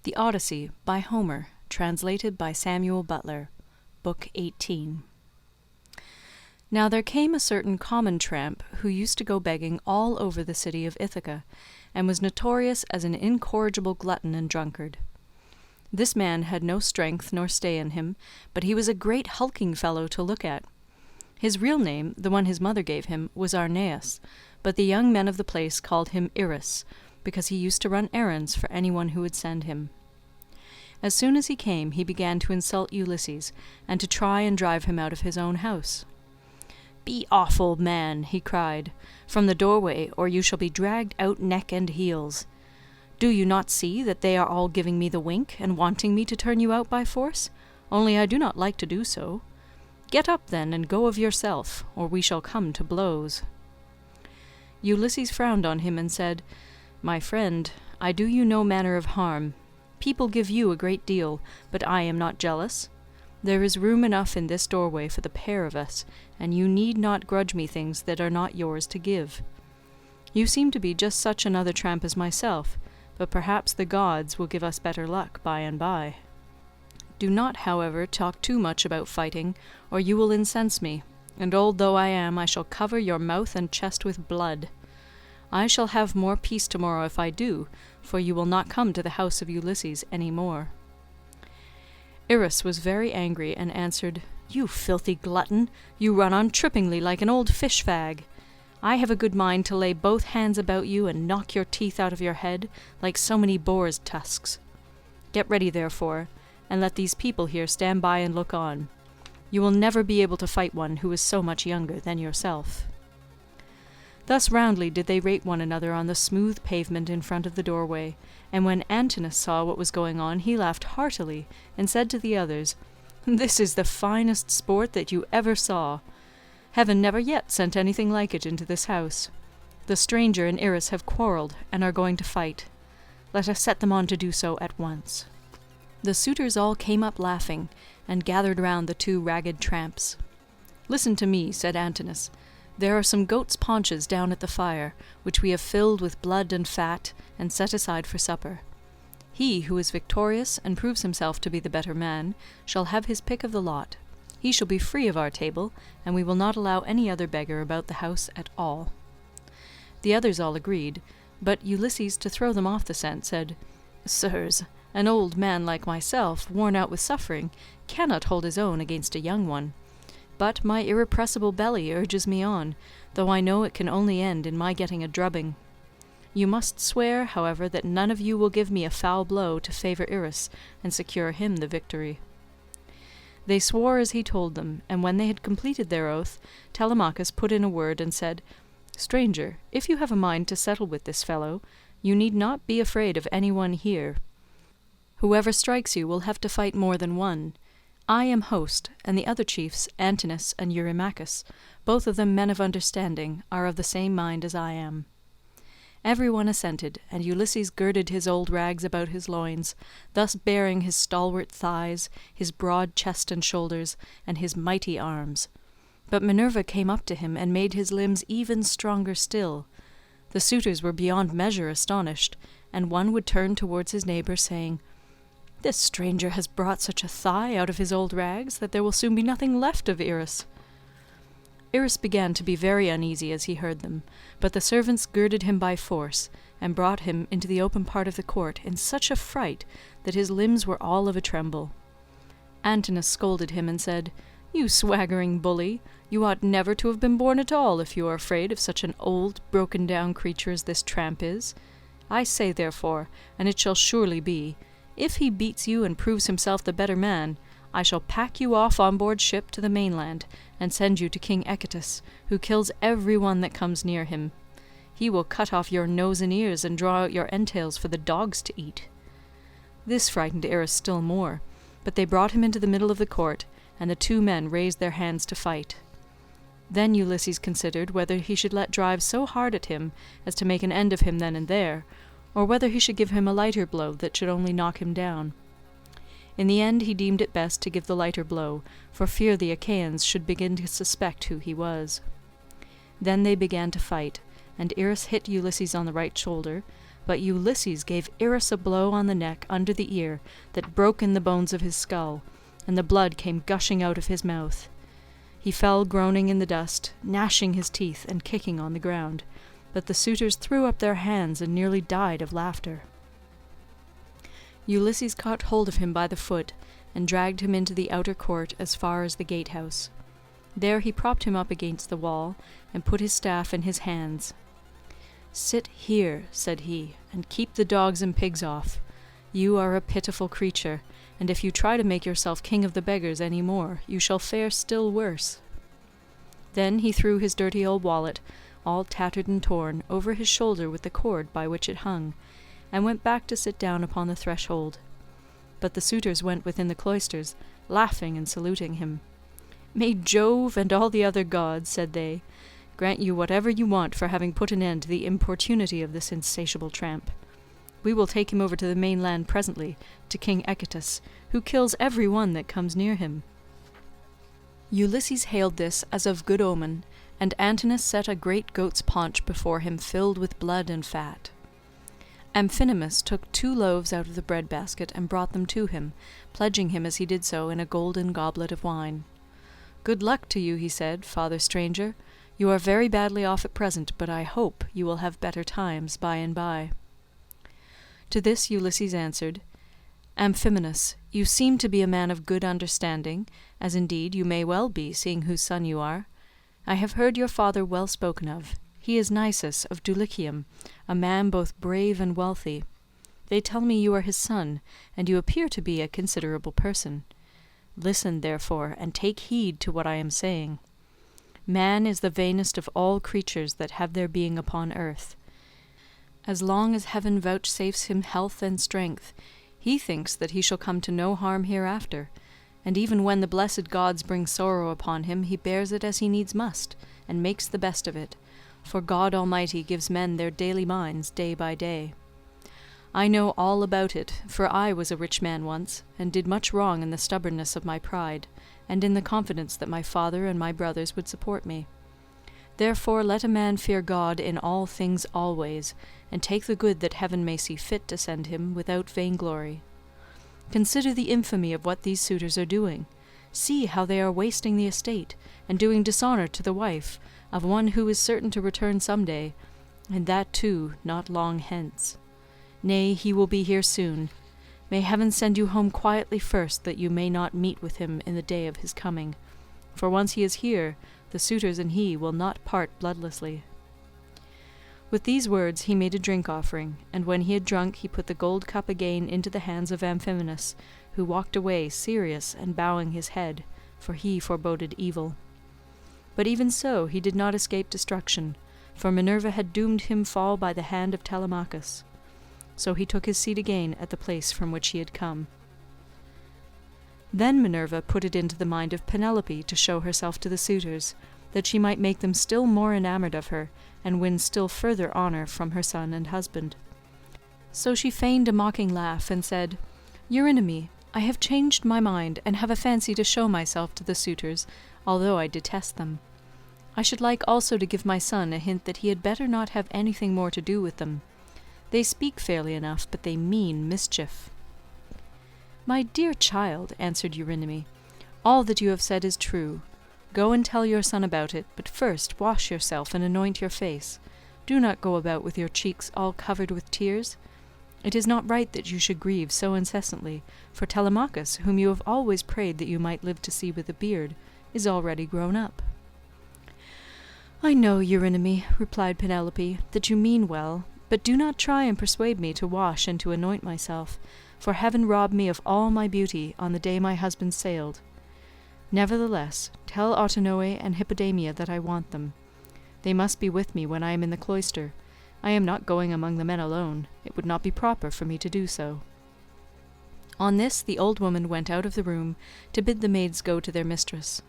The Odyssey by Homer, translated by Samuel Butler, Book 18. Now there came a certain common tramp who used to go begging all over the city of Ithaca, and was notorious as an incorrigible glutton and drunkard. This man had no strength nor stay in him, but he was a great hulking fellow to look at. His real name, the one his mother gave him, was Arneus, but the young men of the place called him Irus, because he used to run errands for anyone who would send him. As soon as he came, he began to insult Ulysses, and to try and drive him out of his own house. "Be off, old man," he cried, "from the doorway, or you shall be dragged out neck and heels. Do you not see that they are all giving me the wink, and wanting me to turn you out by force? Only I do not like to do so. Get up, then, and go of yourself, or we shall come to blows." Ulysses frowned on him and said, "My friend, I do you no manner of harm. People give you a great deal, but I am not jealous. There is room enough in this doorway for the pair of us, and you need not grudge me things that are not yours to give. You seem to be just such another tramp as myself, but perhaps the gods will give us better luck by and by. Do not, however, talk too much about fighting, or you will incense me, and old though I am, I shall cover your mouth and chest with blood. I shall have more peace tomorrow if I do, for you will not come to the house of Ulysses any more." Irus was very angry, and answered, "You filthy glutton, you run on trippingly like an old fish-fag. I have a good mind to lay both hands about you and knock your teeth out of your head, like so many boars' tusks. Get ready, therefore, and let these people here stand by and look on. You will never be able to fight one who is so much younger than yourself." Thus roundly did they rate one another on the smooth pavement in front of the doorway, and when Antinous saw what was going on, he laughed heartily, and said to the others, "This is the finest sport that you ever saw. Heaven never yet sent anything like it into this house. The stranger and Irus have quarrelled, and are going to fight. Let us set them on to do so at once." The suitors all came up laughing, and gathered round the two ragged tramps. "Listen to me," said Antinous. "There are some goats' paunches down at the fire, which we have filled with blood and fat, and set aside for supper. He who is victorious, and proves himself to be the better man, shall have his pick of the lot. He shall be free of our table, and we will not allow any other beggar about the house at all." The others all agreed, but Ulysses, to throw them off the scent, said, "Sirs, an old man like myself, worn out with suffering, cannot hold his own against a young one. But my irrepressible belly urges me on, though I know it can only end in my getting a drubbing. You must swear, however, that none of you will give me a foul blow to favour Irus, and secure him the victory." They swore as he told them, and when they had completed their oath, Telemachus put in a word and said, "Stranger, if you have a mind to settle with this fellow, you need not be afraid of any one here. Whoever strikes you will have to fight more than one. I am host, and the other chiefs, Antinous and Eurymachus, both of them men of understanding, are of the same mind as I am." Every one assented, and Ulysses girded his old rags about his loins, thus baring his stalwart thighs, his broad chest and shoulders, and his mighty arms. But Minerva came up to him and made his limbs even stronger still. The suitors were beyond measure astonished, and one would turn towards his neighbour, saying, "This stranger has brought such a thigh out of his old rags that there will soon be nothing left of Irus." Irus began to be very uneasy as he heard them, but the servants girded him by force, and brought him into the open part of the court in such a fright that his limbs were all of a tremble. Antinous scolded him and said, "You swaggering bully, you ought never to have been born at all if you are afraid of such an old, broken-down creature as this tramp is. I say, therefore, and it shall surely be, if he beats you and proves himself the better man, I shall pack you off on board ship to the mainland, and send you to King Echetus, who kills every one that comes near him. He will cut off your nose and ears, and draw out your entrails for the dogs to eat." This frightened Irus still more, but they brought him into the middle of the court, and the two men raised their hands to fight. Then Ulysses considered whether he should let drive so hard at him as to make an end of him then and there, or whether he should give him a lighter blow that should only knock him down. In the end he deemed it best to give the lighter blow, for fear the Achaeans should begin to suspect who he was. Then they began to fight, and Irus hit Ulysses on the right shoulder, but Ulysses gave Irus a blow on the neck under the ear that broke in the bones of his skull, and the blood came gushing out of his mouth. He fell groaning in the dust, gnashing his teeth and kicking on the ground, but the suitors threw up their hands and nearly died of laughter. Ulysses caught hold of him by the foot, and dragged him into the outer court as far as the gatehouse. There he propped him up against the wall, and put his staff in his hands. "Sit here," said he, "and keep the dogs and pigs off. You are a pitiful creature, and if you try to make yourself king of the beggars any more, you shall fare still worse." Then he threw his dirty old wallet, all tattered and torn, over his shoulder with the cord by which it hung, and went back to sit down upon the threshold. But the suitors went within the cloisters, laughing and saluting him. "May Jove and all the other gods," said they, "grant you whatever you want for having put an end to the importunity of this insatiable tramp. We will take him over to the mainland presently, to King Echetus, who kills every one that comes near him." Ulysses hailed this as of good omen, and Antinous set a great goat's paunch before him filled with blood and fat. Amphinomus took 2 loaves out of the bread basket and brought them to him, pledging him as he did so in a golden goblet of wine. "Good luck to you," he said, "father stranger. You are very badly off at present, but I hope you will have better times by and by." To this Ulysses answered, "Amphinomus, you seem to be a man of good understanding, as indeed you may well be, seeing whose son you are. I have heard your father well spoken of. He is Nisus of Dulichium, a man both brave and wealthy. They tell me you are his son, and you appear to be a considerable person. Listen, therefore, and take heed to what I am saying. Man is the vainest of all creatures that have their being upon earth. As long as heaven vouchsafes him health and strength, he thinks that he shall come to no harm hereafter, and even when the blessed gods bring sorrow upon him, he bears it as he needs must, and makes the best of it, for God Almighty gives men their daily minds day by day. I know all about it, for I was a rich man once, and did much wrong in the stubbornness of my pride, and in the confidence that my father and my brothers would support me. Therefore let a man fear God in all things always, and take the good that heaven may see fit to send him without vainglory. Consider the infamy of what these suitors are doing. See how they are wasting the estate, and doing dishonour to the wife of one who is certain to return some day, and that too not long hence. Nay, he will be here soon. May heaven send you home quietly first, that you may not meet with him in the day of his coming, for once he is here, the suitors and he will not part bloodlessly." With these words he made a drink offering, and when he had drunk he put the gold cup again into the hands of Amphinomus, who walked away serious and bowing his head, for he foreboded evil. But even so he did not escape destruction, for Minerva had doomed him fall by the hand of Telemachus. So he took his seat again at the place from which he had come. Then Minerva put it into the mind of Penelope to show herself to the suitors, that she might make them still more enamoured of her, and win still further honour from her son and husband. So she feigned a mocking laugh, and said, "Eurynome, I have changed my mind, and have a fancy to show myself to the suitors, although I detest them. I should like also to give my son a hint that he had better not have anything more to do with them. They speak fairly enough, but they mean mischief." "My dear child," answered Eurynome, "all that you have said is true. Go and tell your son about it, but first wash yourself and anoint your face. Do not go about with your cheeks all covered with tears. It is not right that you should grieve so incessantly, for Telemachus, whom you have always prayed that you might live to see with a beard, is already grown up." "I know, Eurynome," replied Penelope, "that you mean well, but do not try and persuade me to wash and to anoint myself, for heaven robbed me of all my beauty on the day my husband sailed. Nevertheless, tell Autonoe and Hippodamia that I want them. They must be with me when I am in the cloister. I am not going among the men alone. It would not be proper for me to do so." On this the old woman went out of the room to bid the maids go to their mistress.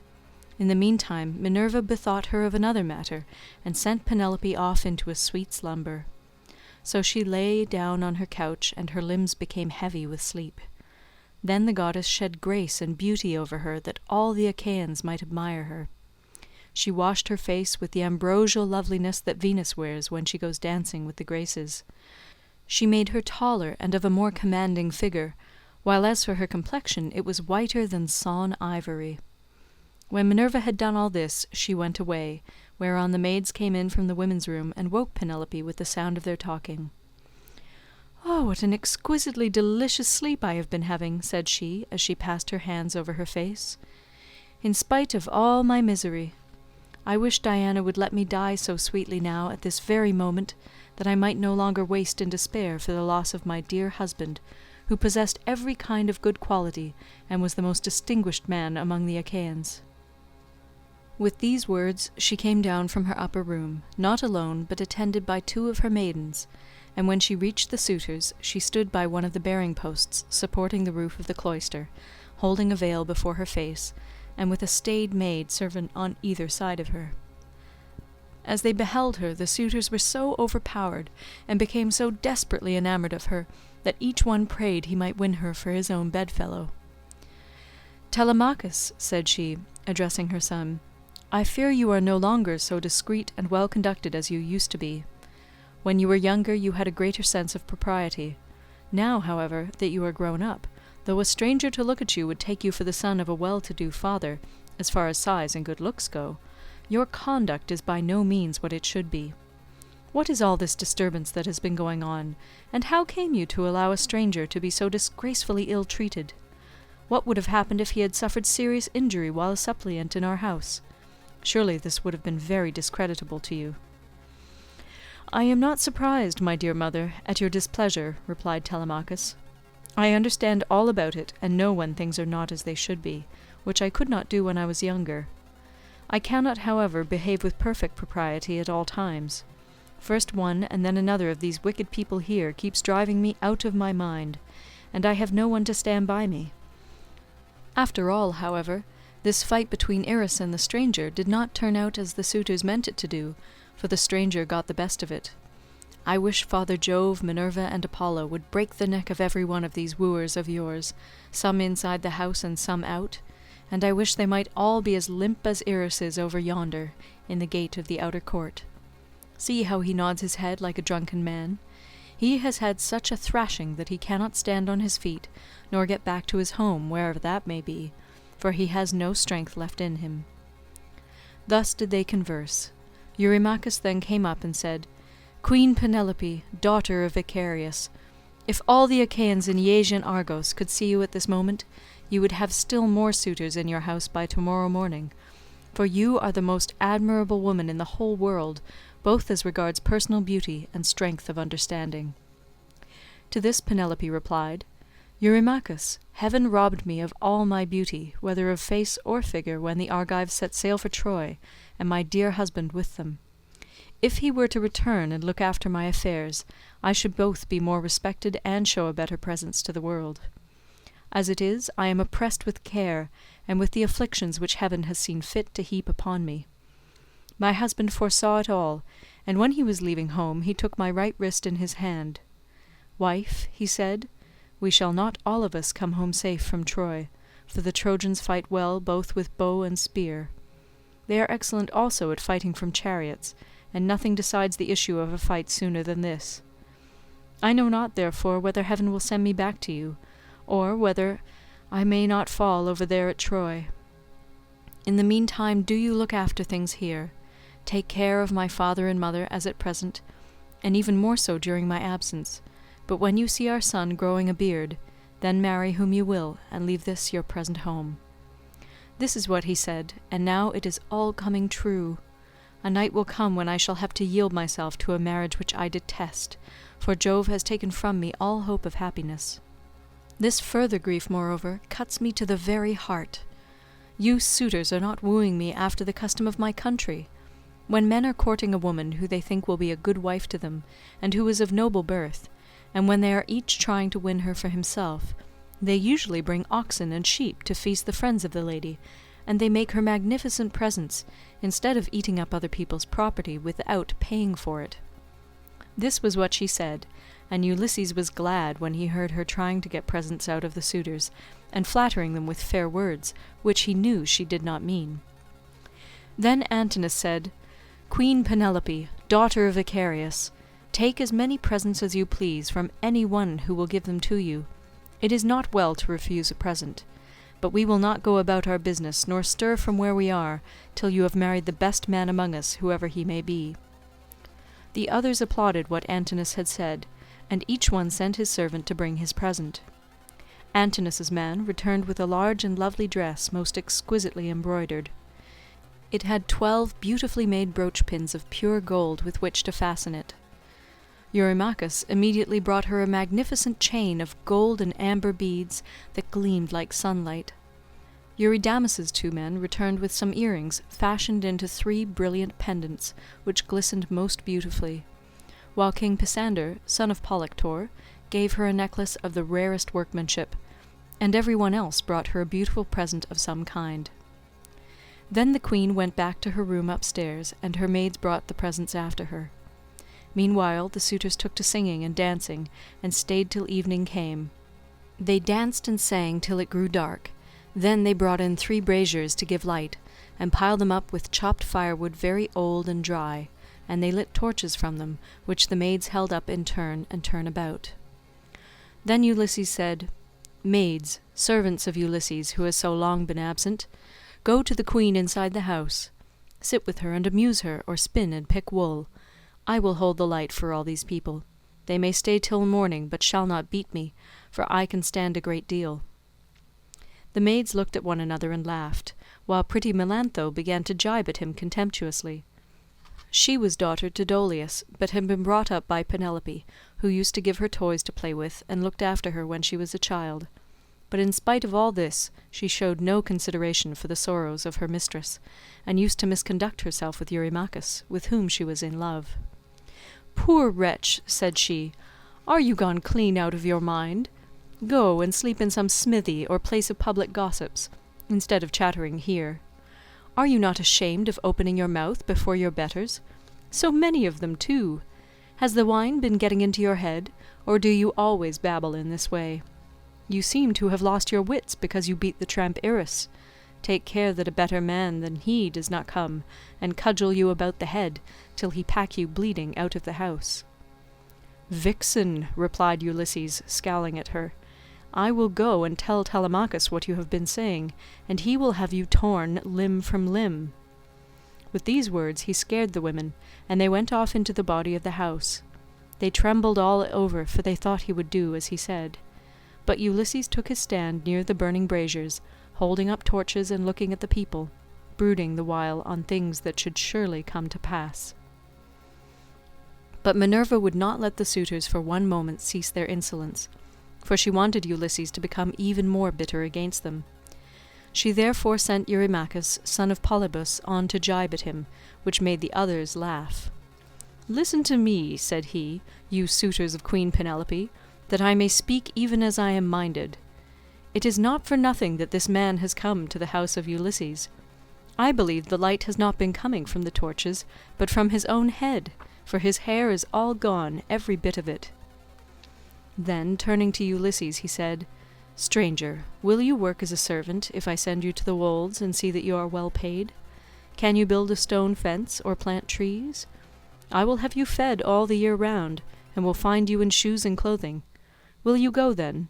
In the meantime Minerva bethought her of another matter, and sent Penelope off into a sweet slumber. So she lay down on her couch, and her limbs became heavy with sleep. Then the goddess shed grace and beauty over her, that all the Achaeans might admire her. She washed her face with the ambrosial loveliness that Venus wears when she goes dancing with the Graces. She made her taller and of a more commanding figure, while as for her complexion it was whiter than sawn ivory. When Minerva had done all this, she went away, whereon the maids came in from the women's room and woke Penelope with the sound of their talking. "Oh, what an exquisitely delicious sleep I have been having," said she, as she passed her hands over her face. "In spite of all my misery. I wish Diana would let me die so sweetly now, at this very moment, that I might no longer waste in despair for the loss of my dear husband, who possessed every kind of good quality, and was the most distinguished man among the Achaeans." With these words she came down from her upper room, not alone, but attended by 2 of her maidens, and when she reached the suitors, she stood by one of the bearing posts supporting the roof of the cloister, holding a veil before her face, and with a staid maid servant on either side of her. As they beheld her, the suitors were so overpowered, and became so desperately enamoured of her, that each one prayed he might win her for his own bedfellow. "Telemachus," said she, addressing her son, "I fear you are no longer so discreet and well conducted as you used to be. When you were younger you had a greater sense of propriety. Now, however, that you are grown up, though a stranger to look at you would take you for the son of a well-to-do father, as far as size and good looks go, your conduct is by no means what it should be. What is all this disturbance that has been going on, and how came you to allow a stranger to be so disgracefully ill-treated? What would have happened if he had suffered serious injury while a suppliant in our house? Surely this would have been very discreditable to you." "I am not surprised, my dear mother, at your displeasure," replied Telemachus. "I understand all about it, and know when things are not as they should be, which I could not do when I was younger. I cannot, however, behave with perfect propriety at all times. First one and then another of these wicked people here keeps driving me out of my mind, and I have no one to stand by me. After all, however, this fight between Eris and the stranger did not turn out as the suitors meant it to do, for the stranger got the best of it. I wish Father Jove, Minerva, and Apollo would break the neck of every one of these wooers of yours, some inside the house and some out, and I wish they might all be as limp as Eris is over yonder, in the gate of the outer court. See how he nods his head like a drunken man. He has had such a thrashing that he cannot stand on his feet, nor get back to his home, wherever that may be, for he has no strength left in him." Thus did they converse. Eurymachus then came up and said, "Queen Penelope, daughter of Icarius, if all the Achaeans in Aeasia and Argos could see you at this moment, you would have still more suitors in your house by tomorrow morning, for you are the most admirable woman in the whole world, both as regards personal beauty and strength of understanding." To this Penelope replied, "Eurymachus, heaven robbed me of all my beauty, whether of face or figure, when the Argives set sail for Troy, and my dear husband with them. If he were to return and look after my affairs, I should both be more respected and show a better presence to the world. As it is, I am oppressed with care, and with the afflictions which heaven has seen fit to heap upon me. My husband foresaw it all, and when he was leaving home he took my right wrist in his hand. 'Wife,' he said, 'we shall not all of us come home safe from Troy, for the Trojans fight well both with bow and spear. They are excellent also at fighting from chariots, and nothing decides the issue of a fight sooner than this. I know not, therefore, whether heaven will send me back to you, or whether I may not fall over there at Troy. In the meantime do you look after things here. Take care of my father and mother as at present, and even more so during my absence, but when you see our son growing a beard, then marry whom you will, and leave this your present home.' This is what he said, and now it is all coming true. A night will come when I shall have to yield myself to a marriage which I detest, for Jove has taken from me all hope of happiness. This further grief, moreover, cuts me to the very heart. You suitors are not wooing me after the custom of my country. When men are courting a woman who they think will be a good wife to them, and who is of noble birth, and when they are each trying to win her for himself, they usually bring oxen and sheep to feast the friends of the lady, and they make her magnificent presents, instead of eating up other people's property without paying for it." This was what she said, and Ulysses was glad when he heard her trying to get presents out of the suitors, and flattering them with fair words, which he knew she did not mean. Then Antinous said, "Queen Penelope, daughter of Icarius, Take as many presents as you please from any one who will give them to you. It is not well to refuse a present. But we will not go about our business, nor stir from where we are, till you have married the best man among us, whoever he may be." The others applauded what Antinous had said, and each one sent his servant to bring his present. Antinous' man returned with a large and lovely dress, most exquisitely embroidered. It had 12 beautifully made brooch pins of pure gold with which to fasten it. Eurymachus immediately brought her a magnificent chain of gold and amber beads that gleamed like sunlight. Eurydamas's 2 men returned with some earrings fashioned into 3 brilliant pendants, which glistened most beautifully, while King Pisander, son of Polyctor, gave her a necklace of the rarest workmanship, and every one else brought her a beautiful present of some kind. Then the queen went back to her room upstairs, and her maids brought the presents after her. Meanwhile the suitors took to singing and dancing, and stayed till evening came. They danced and sang till it grew dark. Then they brought in 3 braziers to give light, and piled them up with chopped firewood very old and dry, and they lit torches from them, which the maids held up in turn and turn about. Then Ulysses said, "Maids, servants of Ulysses, who has so long been absent, go to the queen inside the house. Sit with her and amuse her, or spin and pick wool. I will hold the light for all these people. They may stay till morning, but shall not beat me, for I can stand a great deal." The maids looked at one another and laughed, while pretty Melantho began to gibe at him contemptuously. She was daughter to Dolius, but had been brought up by Penelope, who used to give her toys to play with, and looked after her when she was a child. But in spite of all this, she showed no consideration for the sorrows of her mistress, and used to misconduct herself with Eurymachus, with whom she was in love. "Poor wretch," said she, "are you gone clean out of your mind? Go and sleep in some smithy or place of public gossips, instead of chattering here. Are you not ashamed of opening your mouth before your betters? So many of them too. Has the wine been getting into your head, or do you always babble in this way? You seem to have lost your wits because you beat the tramp Irus. Take care that a better man than he does not come and cudgel you about the head till he pack you bleeding out of the house." "Vixen," replied Ulysses, scowling at her, "I will go and tell Telemachus what you have been saying, and he will have you torn limb from limb." With these words he scared the women, and they went off into the body of the house. They trembled all over, for they thought he would do as he said. But Ulysses took his stand near the burning braziers, holding up torches and looking at the people, brooding the while on things that should surely come to pass. But Minerva would not let the suitors for one moment cease their insolence, for she wanted Ulysses to become even more bitter against them. She therefore sent Eurymachus, son of Polybus, on to gibe at him, which made the others laugh. "Listen to me," said he, "you suitors of Queen Penelope, that I may speak even as I am minded. It is not for nothing that this man has come to the house of Ulysses. I believe the light has not been coming from the torches, but from his own head, for his hair is all gone, every bit of it." Then, turning to Ulysses, he said, "Stranger, will you work as a servant if I send you to the wolds and see that you are well paid? Can you build a stone fence or plant trees? I will have you fed all the year round, and will find you in shoes and clothing. Will you go then?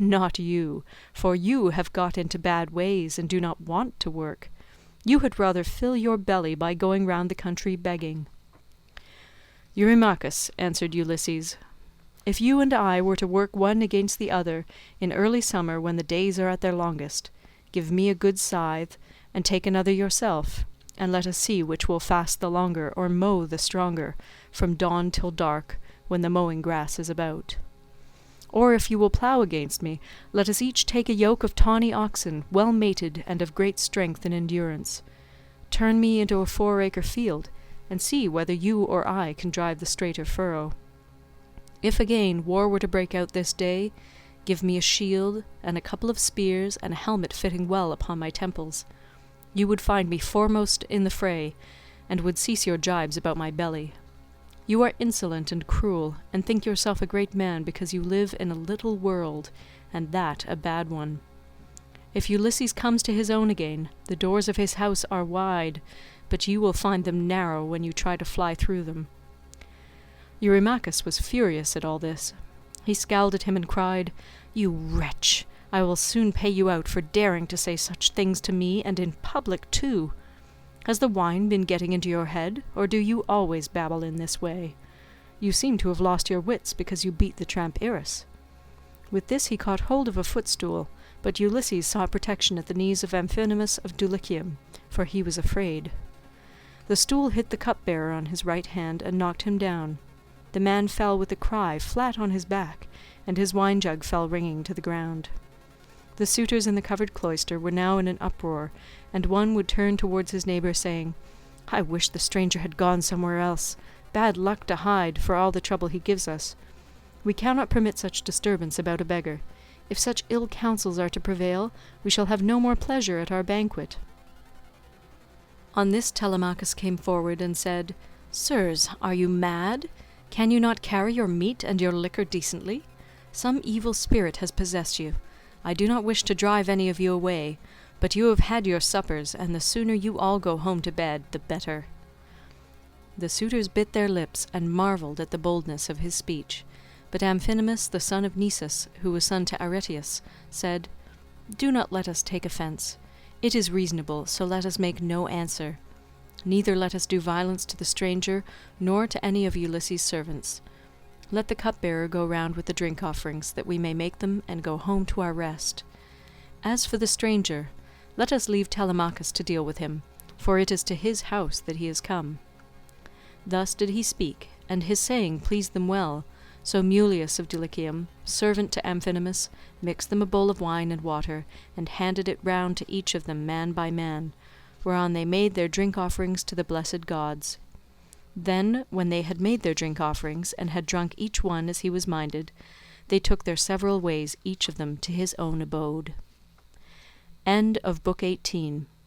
Not you, for you have got into bad ways and do not want to work. You had rather fill your belly by going round the country begging." "Eurymachus," answered Ulysses, "if you and I were to work one against the other in early summer when the days are at their longest, give me a good scythe, and take another yourself, and let us see which will fast the longer or mow the stronger, from dawn till dark, when the mowing grass is about. Or if you will plough against me, let us each take a yoke of tawny oxen, well mated and of great strength and endurance. Turn me into a 4-acre field, and see whether you or I can drive the straighter furrow. If again war were to break out this day, give me a shield and a couple of spears and a helmet fitting well upon my temples. You would find me foremost in the fray, and would cease your jibes about my belly. You are insolent and cruel, and think yourself a great man because you live in a little world, and that a bad one. If Ulysses comes to his own again, the doors of his house are wide, but you will find them narrow when you try to fly through them. Eurymachus was furious at all this. He scowled at him and cried, "You wretch! I will soon pay you out for daring to say such things to me, and in public too. Has the wine been getting into your head, or do you always babble in this way? You seem to have lost your wits because you beat the tramp Eris." With this he caught hold of a footstool, but Ulysses sought protection at the knees of Amphinomus of Dulichium, for he was afraid. The stool hit the cupbearer on his right hand and knocked him down. The man fell with a cry flat on his back, and his wine jug fell ringing to the ground. The suitors in the covered cloister were now in an uproar, and one would turn towards his neighbour, saying, "I wish the stranger had gone somewhere else. Bad luck to hide, for all the trouble he gives us. We cannot permit such disturbance about a beggar. If such ill counsels are to prevail, we shall have no more pleasure at our banquet." On this Telemachus came forward and said, "Sirs, are you mad? Can you not carry your meat and your liquor decently? Some evil spirit has possessed you. I do not wish to drive any of you away, but you have had your suppers, and the sooner you all go home to bed, the better." The suitors bit their lips and marvelled at the boldness of his speech, but Amphinomus the son of Nisus, who was son to Aretius, said, "Do not let us take offence. It is reasonable, so let us make no answer. Neither let us do violence to the stranger, nor to any of Ulysses' servants. Let the cupbearer go round with the drink offerings, that we may make them and go home to our rest. As for the stranger, let us leave Telemachus to deal with him, for it is to his house that he has come." Thus did he speak, and his saying pleased them well, so Mulius of Dulichium, servant to Amphinomus, mixed them a bowl of wine and water, and handed it round to each of them man by man, whereon they made their drink offerings to the blessed gods. Then, when they had made their drink offerings, and had drunk each one as he was minded, they took their several ways each of them to his own abode. End of Book 18.